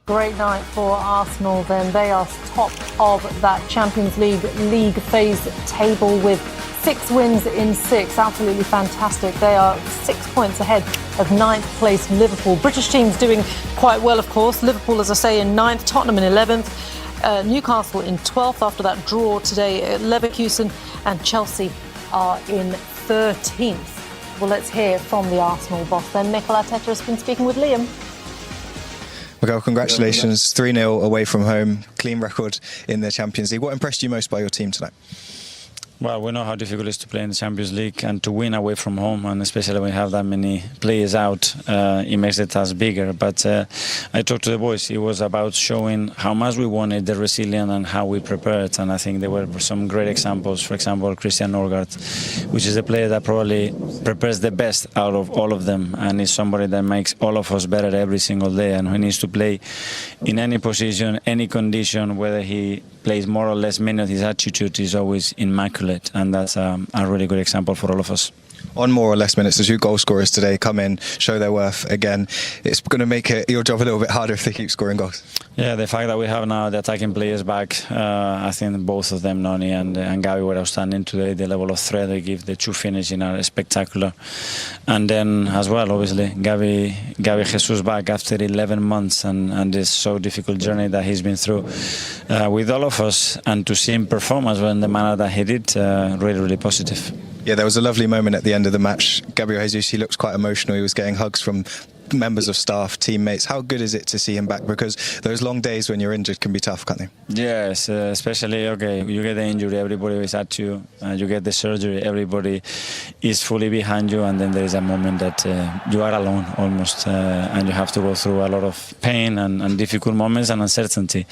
Great night for Arsenal then. They are top of that Champions League phase table with 6 wins in 6. Absolutely fantastic. They are 6 points ahead of 9th place Liverpool. British teams doing quite well, of course. Liverpool, as I say, in 9th, Tottenham in 11th, Newcastle in 12th after that draw today. Leverkusen and Chelsea are in 13th. Well, let's hear from the Arsenal boss then. Mikel Arteta has been speaking with Liam. Miguel, congratulations. 3-0 away from home, clean record in the Champions League. What impressed you most by your team tonight? Well, we know how difficult it is to play in the Champions League and to win away from home, and especially when we have that many players out, it makes the task bigger. But I talked to the boys. It was about showing how much we wanted, the resilience, and how we prepared. And I think there were some great examples. For example, Christian Norgard, which is a player that probably prepares the best out of all of them, and is somebody that makes all of us better every single day. And he needs to play in any position, any condition, whether he plays more or less minutes, his attitude is always immaculate, and that's a really good example for all of us. On more or less minutes, as 2 goal scorers today come in, show their worth again, it's going to make your job a little bit harder if they keep scoring goals. Yeah, the fact that we have now the attacking players back, I think both of them, Noni and Gavi, were outstanding today. The level of threat they give, the 2 finishing are spectacular. And then as well, obviously, Gavi Jesus back after 11 months and this so difficult journey that he's been through with all of us, and to see him perform as well in the manner that he did, really, really positive. Yeah, there was a lovely moment at the end of the match. Gabriel Jesus, he looks quite emotional. He was getting hugs from members of staff, teammates. How good is it to see him back? Because those long days when you're injured can be tough, can't they? Yes, especially, you get the injury, everybody is at you. You get the surgery, everybody is fully behind you. And then there is a moment that you are alone almost. And you have to go through a lot of pain and difficult moments and uncertainty.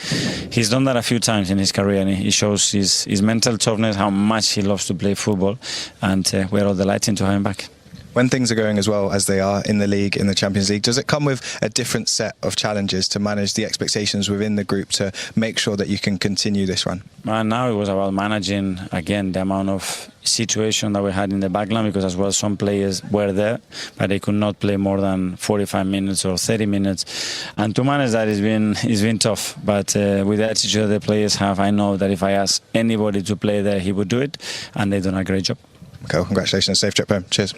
He's done that a few times in his career, and he shows his mental toughness, how much he loves to play football. And we're all delighted to have him back. When things are going as well as they are in the league, in the Champions League, does it come with a different set of challenges to manage the expectations within the group to make sure that you can continue this run? Now it was about managing, again, the amount of situation that we had in the backline, because as well some players were there, but they could not play more than 45 minutes or 30 minutes. And to manage that has been tough. But with the attitude the players have, I know that if I ask anybody to play there, he would do it, and they've done a great job. Okay, well, congratulations. Safe trip home. Cheers.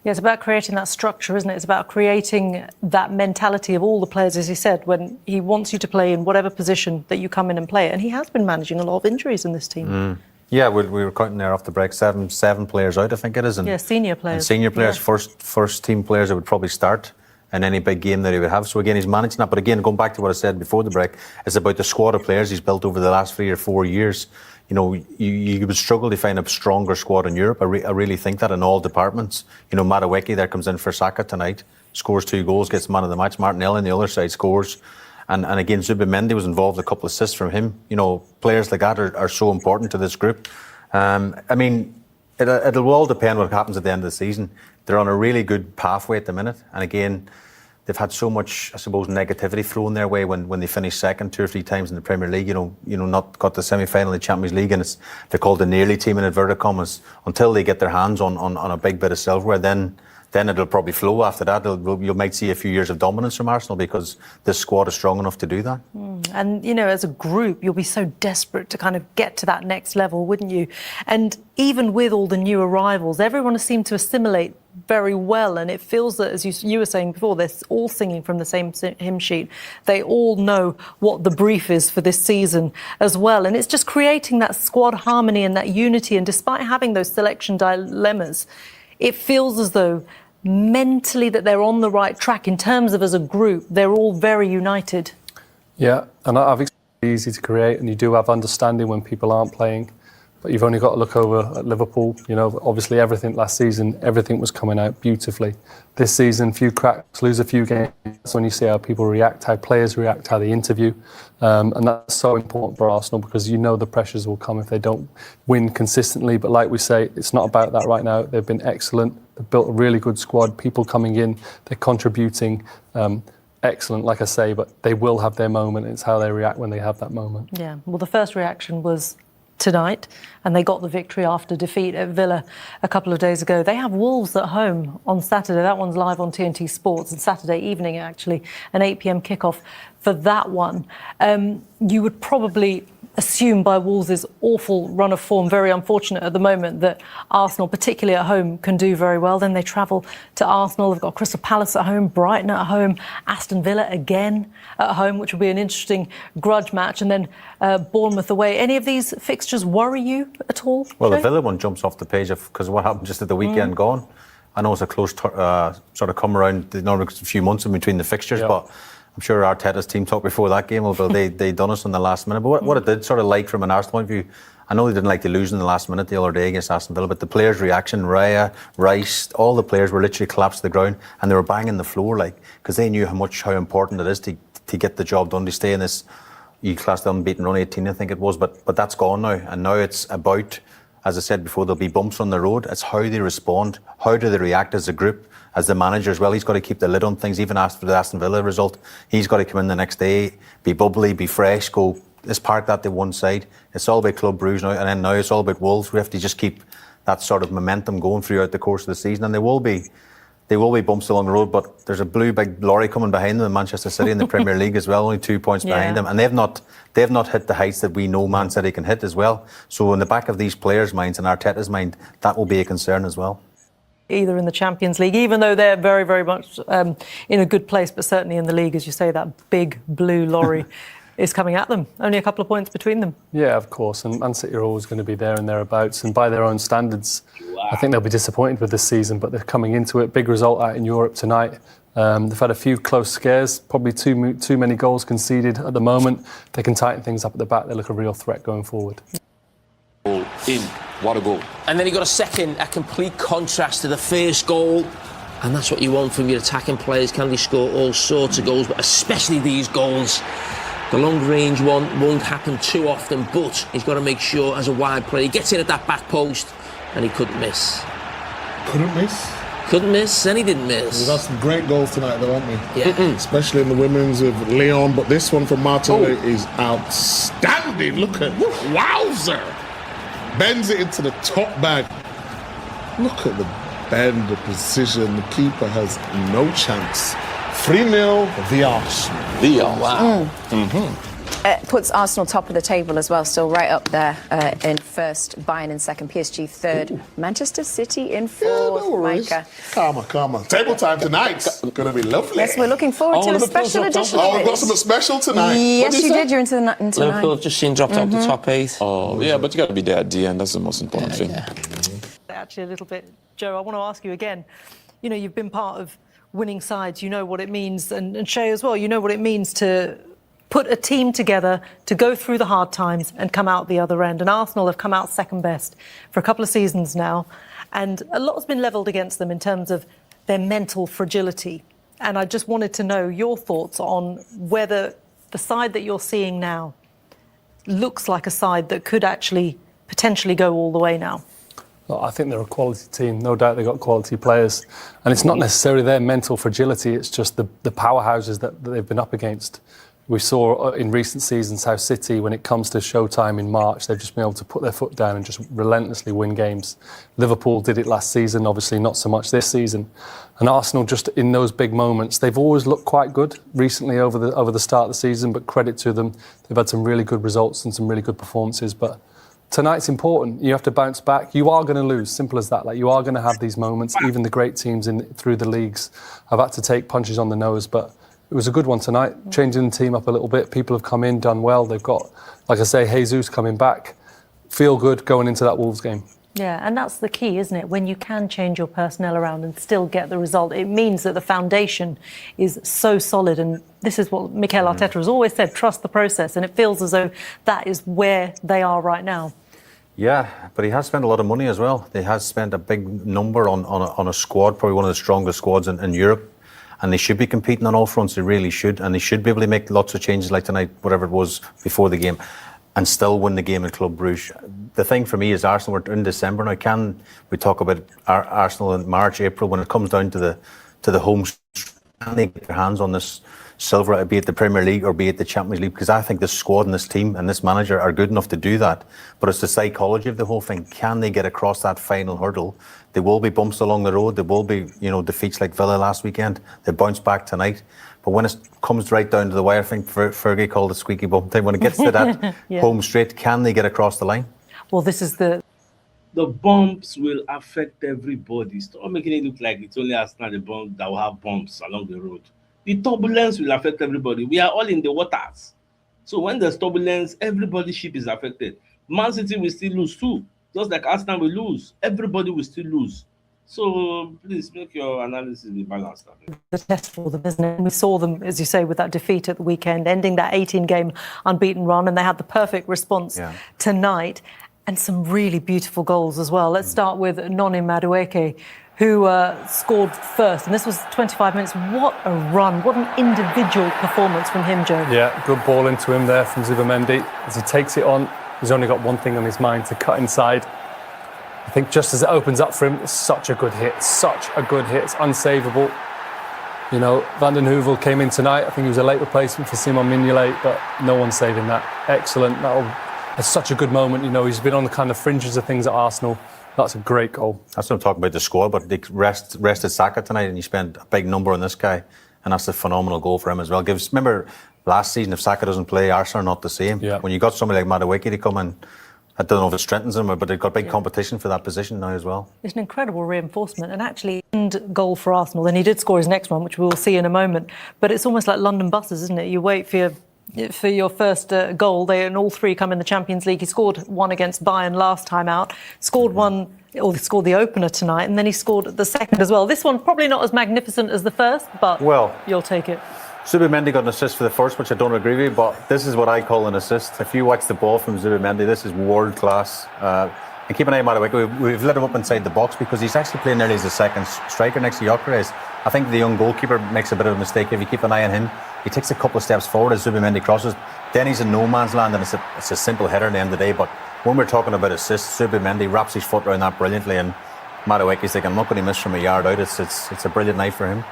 Yeah, it's about creating that structure, isn't it? It's about creating that mentality of all the players, as he said, when he wants you to play in whatever position that you come in and play. And he has been managing a lot of injuries in this team. Yeah, we were counting there off the break, seven players out, I think it is. And, yeah, senior players. And senior players, yeah. first team players that would probably start in any big game that he would have. So again, he's managing that. But again, going back to what I said before the break, it's about the squad of players he's built over the last 3 or 4 years. You know, you would struggle to find a stronger squad in Europe. I really think that in all departments. You know, Madueke there comes in for Saka tonight, scores 2 goals, gets man of the match. Martinelli on the other side scores. And again, Zubimendi was involved, a couple of assists from him. You know, players like that are so important to this group. I mean, it'll all depend what happens at the end of the season. They're on a really good pathway at the minute. And again, they've had so much, I suppose, negativity thrown their way when they finished second 2 or 3 times in the Premier League. You know, not got the semi-final in the Champions League, and they're called the nearly team in inverted commas. Until they get their hands on a big bit of silverware, then it'll probably flow after that. You might see a few years of dominance from Arsenal because this squad is strong enough to do that. And, you know, as a group, you'll be so desperate to kind of get to that next level, wouldn't you? And even with all the new arrivals, everyone has seemed to assimilate very well, and it feels that, as you were saying before, they're all singing from the same hymn sheet. They all know what the brief is for this season as well, and it's just creating that squad harmony and that unity. And despite having those selection dilemmas, it feels as though mentally that they're on the right track in terms of, as a group, they're all very united. Yeah, and I think it's easy to create, and you do have understanding when people aren't playing. But you've only got to look over at Liverpool. You know, obviously everything last season, everything was coming out beautifully. This season, few cracks, lose a few games. That's when you see how people react, how players react, how they interview. And that's so important for Arsenal, because you know the pressures will come if they don't win consistently. But like we say, it's not about that right now. They've been excellent. They've built a really good squad. People coming in, they're contributing. Excellent, like I say, but they will have their moment. It's how they react when they have that moment. Yeah, well, the first reaction was tonight, and they got the victory after defeat at Villa a couple of days ago. They have Wolves at home on Saturday. That one's live on TNT Sports, and Saturday evening, actually, an 8 p.m. kickoff for that one. You would probably assume by Wolves' awful run of form, very unfortunate at the moment, that Arsenal, particularly at home, can do very well. Then they travel to Arsenal. They've got Crystal Palace at home, Brighton at home, Aston Villa again at home, which will be an interesting grudge match, and then Bournemouth away. Any of these fixtures worry you at all? Well, the Shay? Villa one jumps off the page because what happened just at the weekend gone. I know it's a close sort of come around. There's a few months in between the fixtures, but I'm sure Arteta's team talked before that game, although they done us in the last minute. But what it did sort of like from an Arsenal point of view, I know they didn't like to lose in the last minute the other day against Aston Villa, but the players' reaction, Raya, Rice, all the players were literally collapsed to the ground, and they were banging the floor because they knew how important it is to get the job done, to stay in this class unbeaten run, 18 I think it was, but that's gone now, and now it's about, as I said before, there'll be bumps on the road. It's how they respond, how do they react as a group, as the manager as well. He's got to keep the lid on things, even after the Aston Villa result. He's got to come in the next day, be bubbly, be fresh, let's park that to one side. It's all about Club Brugge now, and then now it's all about Wolves. We have to just keep that sort of momentum going throughout the course of the season, and there will be bumps along the road, but there's a blue big lorry coming behind them in Manchester City in the Premier League as well, only 2 points behind them, and they've not hit the heights that we know Man City can hit as well. So in the back of these players' minds and Arteta's mind, that will be a concern as well. Either in the Champions League, even though they're very, very much in a good place, but certainly in the league, as you say, that big blue lorry is coming at them. Only a couple of points between them. Yeah, of course, and Man City are always going to be there and thereabouts, and by their own standards, I think they'll be disappointed with this season, but they're coming into it. Big result out in Europe tonight. They've had a few close scares, probably too many goals conceded at the moment. They can tighten things up at the back. They look a real threat going forward. In. What a goal. And then he got a complete contrast to the first goal. And that's what you want from your attacking players. Can they score all sorts of goals, but especially these goals. The long range one won't happen too often, but he's got to make sure as a wide player, he gets in at that back post and he couldn't miss. Couldn't miss? Couldn't miss, and he didn't miss. We've had some great goals tonight though, haven't we? Yeah. Especially in the women's with Leon, but this one from Martinelli is outstanding. Look at, wowzer! Bends it into the top bag. Look at the bend, the precision. The keeper has no chance. 3-0, the Arsenal. Wow. It puts Arsenal top of the table as well, still right up there in first, Bayern in second, PSG third, Manchester City in fourth. No worries. Micah. Calma. Table time tonight's going to be lovely. Yes, we're looking forward to a special edition. Oh, we've got something special tonight. Yes, you did. You're into Liverpool have just seen dropped out the top 8. Oh, yeah, but you got to be there at the end. That's the most important thing. Yeah. Actually, a little bit, Joe, I want to ask you again. You know, you've been part of winning sides. You know what it means, and Shay as well. You know what it means to put a team together to go through the hard times and come out the other end. And Arsenal have come out second best for a couple of seasons now. And a lot has been levelled against them in terms of their mental fragility. And I just wanted to know your thoughts on whether the side that you're seeing now looks like a side that could actually potentially go all the way now. Well, I think they're a quality team. No doubt they've got quality players. And it's not necessarily their mental fragility, it's just the powerhouses that they've been up against. We saw in recent seasons how City, when it comes to showtime in March, they've just been able to put their foot down and just relentlessly win games. Liverpool did it last season, obviously not so much this season. And Arsenal, just in those big moments, they've always looked quite good recently over the start of the season, but credit to them. They've had some really good results and some really good performances. But tonight's important. You have to bounce back. You are going to lose, simple as that. Like, you are going to have these moments. Even the great teams through the leagues have had to take punches on the nose, but it was a good one tonight, changing the team up a little bit. People have come in, done well. They've got, like I say, Jesus coming back. Feel good going into that Wolves game. Yeah, and that's the key, isn't it? When you can change your personnel around and still get the result, it means that the foundation is so solid. And this is what Mikel Arteta has always said, trust the process. And it feels as though that is where they are right now. Yeah, but he has spent a lot of money as well. He has spent a big number on a squad, probably one of the strongest squads in Europe. And they should be competing on all fronts, they really should. And they should be able to make lots of changes like tonight, whatever it was before the game, and still win the game in Club Brugge. The thing for me is Arsenal, we're in December now. Can we talk about Arsenal in March, April, when it comes down to the home Can they get their hands on this silver, be it the Premier League or be it the Champions League? Because I think this squad and this team and this manager are good enough to do that. But it's the psychology of the whole thing. Can they get across that final hurdle? There will be bumps along the road. There will be, defeats like Villa last weekend. They bounce back tonight. But when it comes right down to the wire, I think Fergie called it squeaky bum time. When it gets to that home straight, can they get across the line? Well, this is the bumps will affect everybody. Stop making it look like it's only Arsenal the bump that will have bumps along the road. The turbulence will affect everybody. We are all in the waters. So when there's turbulence, everybody's ship is affected. Man City will still lose too. Just like Arsenal will lose. Everybody will still lose. So please make your analysis be balanced. The test for them, isn't it? We saw them, as you say, with that defeat at the weekend, ending that 18-game unbeaten run, and they had the perfect response tonight. And some really beautiful goals as well. Let's start with Noni Madueke, who scored first. And this was 25 minutes. What a run. What an individual performance from him, Joe. Yeah, good ball into him there from Zubimendi. As he takes it on, he's only got one thing on his mind, to cut inside. I think just as it opens up for him, it's such a good hit. Such a good hit. It's unsavable. Van den Heuvel came in tonight. I think he was a late replacement for Simon Mignolet, but no one's saving that. Excellent. It's such a good moment. He's been on the kind of fringes of things at Arsenal. That's a great goal. That's what I'm talking about, the squad, but they rested Saka tonight and you spent a big number on this guy, and that's a phenomenal goal for him as well. Remember last season, if Saka doesn't play, Arsenal are not the same. Yeah. When you got somebody like Madueke to come in, I don't know if it strengthens them, but they've got big competition for that position now as well. It's an incredible reinforcement, and actually end goal for Arsenal. And he did score his next one, which we will see in a moment. But it's almost like London buses, isn't it? You wait for your first goal, and all three come in the Champions League. He scored one against Bayern last time out, scored the opener tonight, and then he scored the second as well. This one probably not as magnificent as the first, but you'll take it. Zubimendi got an assist for the first, which I don't agree with, but this is what I call an assist. If you watch the ball from Zubimendi, this is world class. And keep an eye on Madueke. We've let him up inside the box because he's actually playing nearly as a second striker next to Gyökeres. I think the young goalkeeper makes a bit of a mistake. If you keep an eye on him, he takes a couple of steps forward as Zubimendi crosses. Then he's in no man's land, and it's a simple header at the end of the day. But when we're talking about assists, Zubimendi wraps his foot around that brilliantly, and Madueke's thinking, I'm not going to miss from a yard out. It's a brilliant night for him.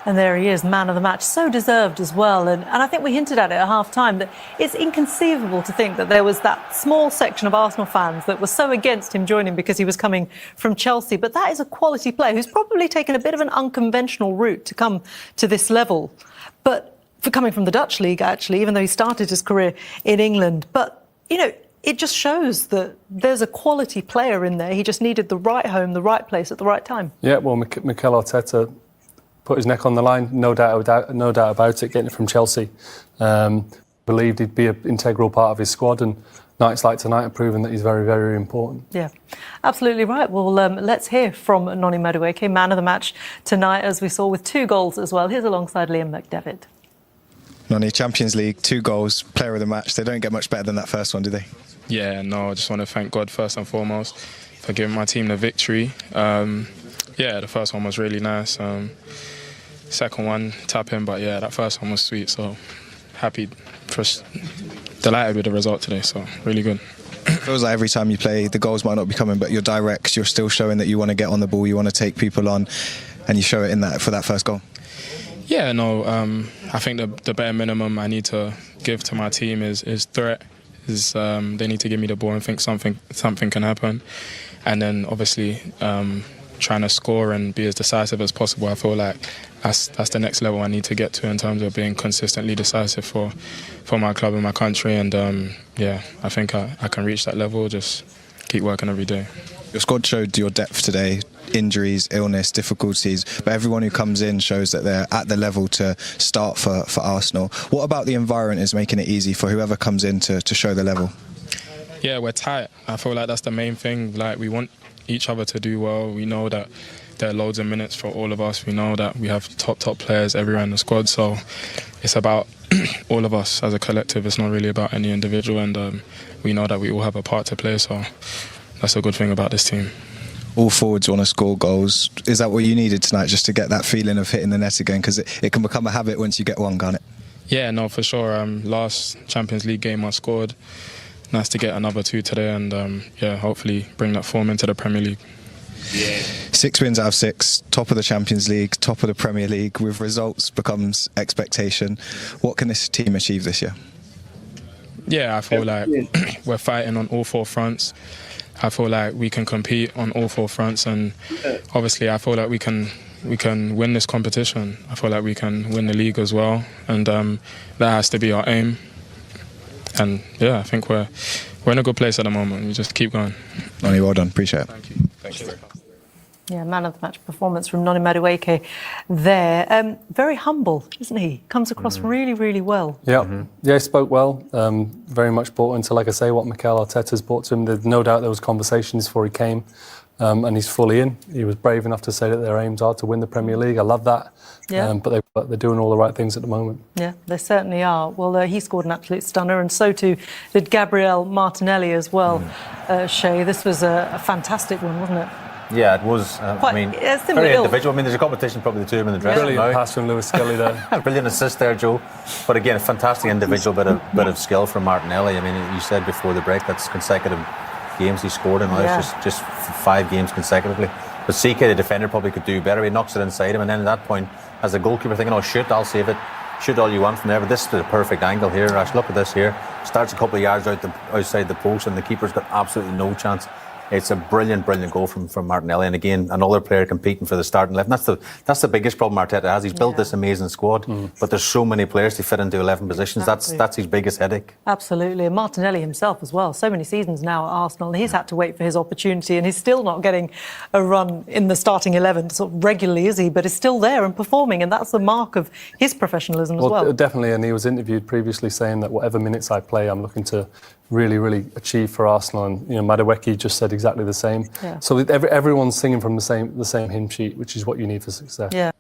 And there he is, man of the match, so deserved as well. And I think we hinted at it at half-time that it's inconceivable to think that there was that small section of Arsenal fans that were so against him joining because he was coming from Chelsea. But that is a quality player who's probably taken a bit of an unconventional route to come to this level. But for coming from the Dutch league, actually, even though he started his career in England. But, it just shows that there's a quality player in there. He just needed the right home, the right place at the right time. Yeah, well, Mikel Arteta put his neck on the line, no doubt about it, getting it from Chelsea. Believed he'd be an integral part of his squad, and nights like tonight are proving that he's very, very important. Yeah, absolutely right. Well, let's hear from Noni Madueke, man of the match tonight, as we saw, with 2 goals as well. Here's alongside Liam McDevitt. Noni, Champions League, 2 goals, player of the match. They don't get much better than that first one, do they? Yeah, no, I just want to thank God first and foremost for giving my team the victory. The first one was really nice. Second one, tapping, but that first one was sweet. So happy, delighted with the result today. So really good. It feels like every time you play, the goals might not be coming, but you're direct. You're still showing that you want to get on the ball, you want to take people on, and you show it in that for that first goal. Yeah, no. I think the bare minimum I need to give to my team is threat. They need to give me the ball and think something can happen, and then obviously trying to score and be as decisive as possible. I feel like that's the next level I need to get to in terms of being consistently decisive for my club and my country. And I think I can reach that level. Just keep working every day. Your squad showed your depth today. Injuries, illness, difficulties, but everyone who comes in shows that they're at the level to start for Arsenal. What about the environment is making it easy for whoever comes in to show the level? Yeah, we're tight. I feel like that's the main thing. Like, we want each other to do well. We know that there are loads of minutes for all of us. We know that we have top players everywhere in the squad. So it's about all of us as a collective. It's not really about any individual, and we know that we all have a part to play. So that's a good thing about this team. All forwards want to score goals. Is that what you needed tonight, just to get that feeling of hitting the net again? Because it can become a habit once you get one, can't it? Yeah, no, for sure. Last Champions League game I scored. Nice to get another 2 today, and hopefully bring that form into the Premier League. Yeah. 6 wins out of 6, top of the Champions League, top of the Premier League. With results becomes expectation. What can this team achieve this year? Yeah, I feel like we're fighting on all 4 fronts. I feel like we can compete on all 4 fronts, and obviously I feel like we can win this competition. I feel like we can win the league as well, and that has to be our aim. And yeah, I think we're in a good place at the moment. We just keep going. Noni, well done. Appreciate it. Thank you. Thank you. Yeah, man of the match performance from Noni Madueke there. Very humble, isn't he? Comes across really, really well. Yeah, yeah, he spoke well. Very much bought into, like I say, what Mikel Arteta's brought to him. There's no doubt there was conversations before he came, and he's fully in. He was brave enough to say that their aims are to win the Premier League. I love that. Yeah. But they're doing all the right things at the moment. Yeah, they certainly are. Well, he scored an absolute stunner, and so too did Gabriel Martinelli as well. Shay, this was a fantastic one, wasn't it? Yeah, it was. I mean, very individual. I mean, there's a competition, probably the two of them in the dressing room. Brilliant pass from Lewis Skelly there. Brilliant assist there, Joe. But again, a fantastic individual bit of skill from Martinelli. I mean, you said before the break that's consecutive games he scored in. Now it's just 5 games consecutively. But CK, the defender, probably could do better. He knocks it inside him, and then at that point, as a goalkeeper, thinking, "Oh, shoot, I'll save it. Shoot all you want from there." But this is the perfect angle here. Rash, look at this here. Starts a couple of yards outside the post, and the keeper's got absolutely no chance. It's a brilliant goal from Martinelli, and again, another player competing for the starting 11. That's the biggest problem Arteta has. He's built this amazing squad, but there's so many players to fit into 11 positions. That's his biggest headache. Absolutely, and Martinelli himself as well. So many seasons now at Arsenal, and he's had to wait for his opportunity, and he's still not getting a run in the starting 11 sort of regularly, is he? But he's still there and performing, and that's the mark of his professionalism as well. Definitely, and he was interviewed previously saying that whatever minutes I play, I'm looking to really achieve for Arsenal, and Madueke just said exactly the same. Yeah. So everyone's singing from the same hymn sheet, which is what you need for success. Yeah.